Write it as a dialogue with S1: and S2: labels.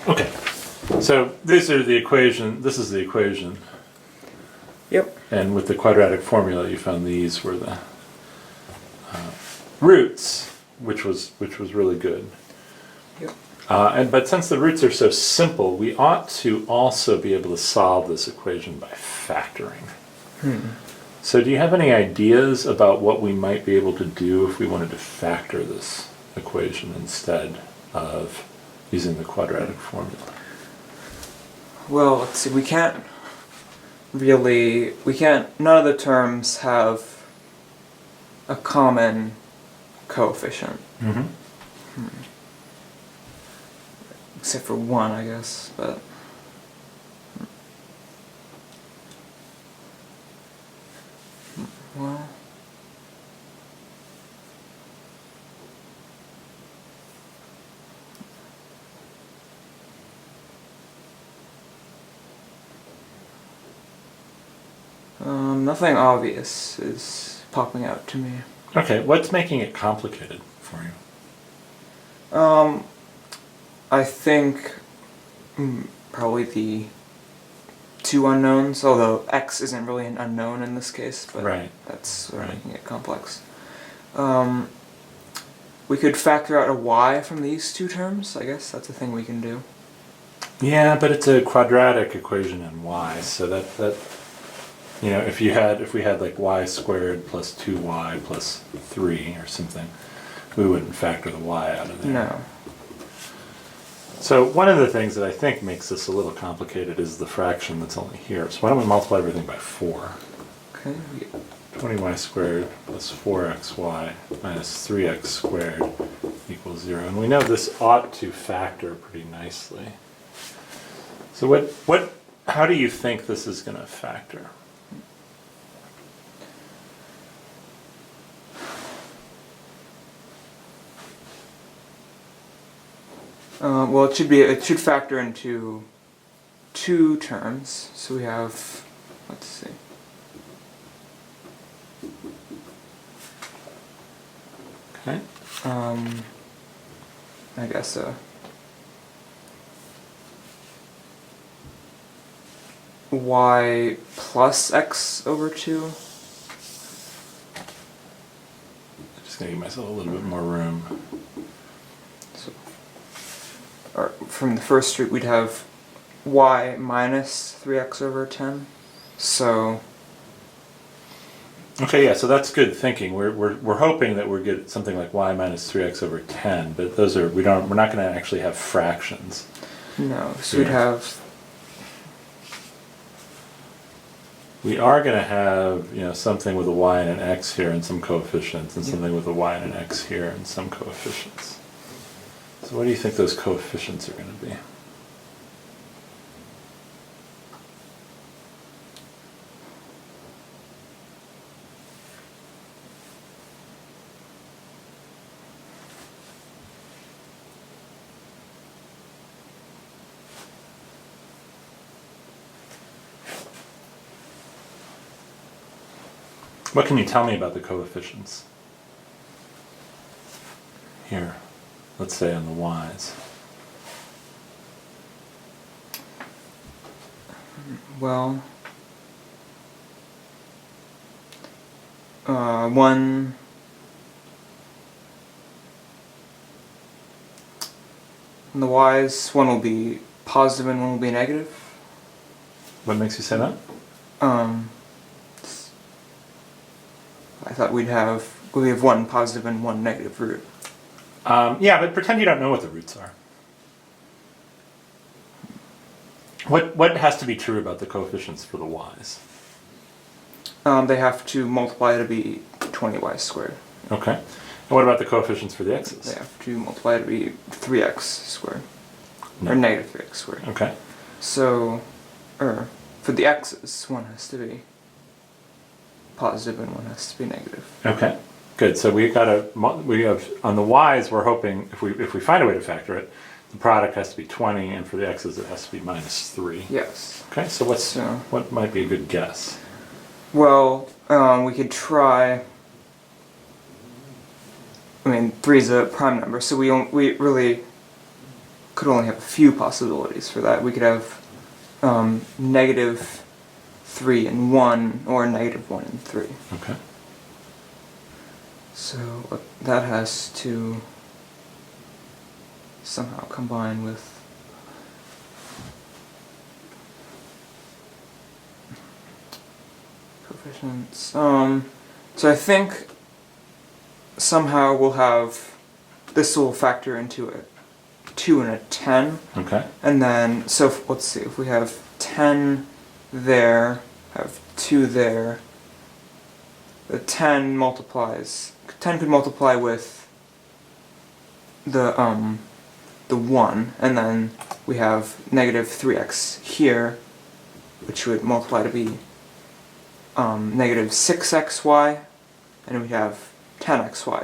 S1: Okay. So these are the equation. This is the equation.
S2: Yep.
S1: And with the quadratic formula, you found these were the roots, which was really good.
S2: Yep.
S1: But since the roots are so simple, we ought to also be able to solve this equation by factoring. So do you have any ideas about what we might be able to do if we wanted to factor this equation instead of using the quadratic formula?
S2: Well, let's see, none of the terms have a common coefficient.
S1: Mm-hmm.
S2: Except for one, I guess, but... Well... nothing obvious is popping out to me.
S1: Okay, what's making it complicated for you?
S2: I think probably the two unknowns, although x isn't really an unknown in this case, but
S1: Right.
S2: that's
S1: Right.
S2: making it complex. We could factor out a y from these two terms, I guess that's a thing we can do.
S1: Yeah, but it's a quadratic equation in y, so that you know, if we had like y squared plus 2y plus 3 or something, we wouldn't factor the y out of there.
S2: No.
S1: So one of the things that I think makes this a little complicated is the fraction that's only here. So why don't we multiply everything by 4?
S2: Okay.
S1: 20y squared plus 4xy minus 3x squared equals 0. And we know this ought to factor pretty nicely. So how do you think this is going to factor?
S2: Well, it should factor into two terms. So we have, let's see.
S1: Okay.
S2: I guess y plus x over 2.
S1: I'm just going to give myself a little bit more room.
S2: So, or from the first root, we'd have y minus 3x over 10. So.
S1: Okay, yeah, so that's good thinking. We're hoping that we're get something like y minus 3x over 10, but those are we're not going to actually have fractions.
S2: No, so we'd have.
S1: We are going to have, you know, something with a y and an x here and some coefficients, and something with a y and an x here and some coefficients. So what do you think those coefficients are going to be? What can you tell me about the coefficients? Here, let's say on the y's.
S2: Well, one. On the y's, one will be positive and one will be negative.
S1: What makes you say that?
S2: I thought we have one positive and one negative root.
S1: Yeah, but pretend you don't know what the roots are. What has to be true about the coefficients for the y's?
S2: They have to multiply to be 20y squared.
S1: Okay. And what about the coefficients for the x's?
S2: They have to multiply to be 3x squared.
S1: No.
S2: Or negative 3x squared.
S1: Okay.
S2: So, for the x's, one has to be positive and one has to be negative.
S1: Okay. Good. So we have on the y's. We're hoping if we find a way to factor it, the product has to be 20, and for the x's it has to be minus 3.
S2: Yes.
S1: Okay. So what might be a good guess?
S2: Well, we could try. I mean, 3 is a prime number, so we really could only have a few possibilities for that. We could have negative 3 and 1, or negative 1 and 3.
S1: Okay.
S2: So that has to somehow combine with coefficients. So I think somehow we'll have, this will factor into a 2 and a 10.
S1: Okay.
S2: And then, so let's see, if we have 10 there, have 2 there, the 10 multiplies, 10 could multiply with the 1, and then we have negative 3x here, which would multiply to be negative 6xy, and we have 10xy.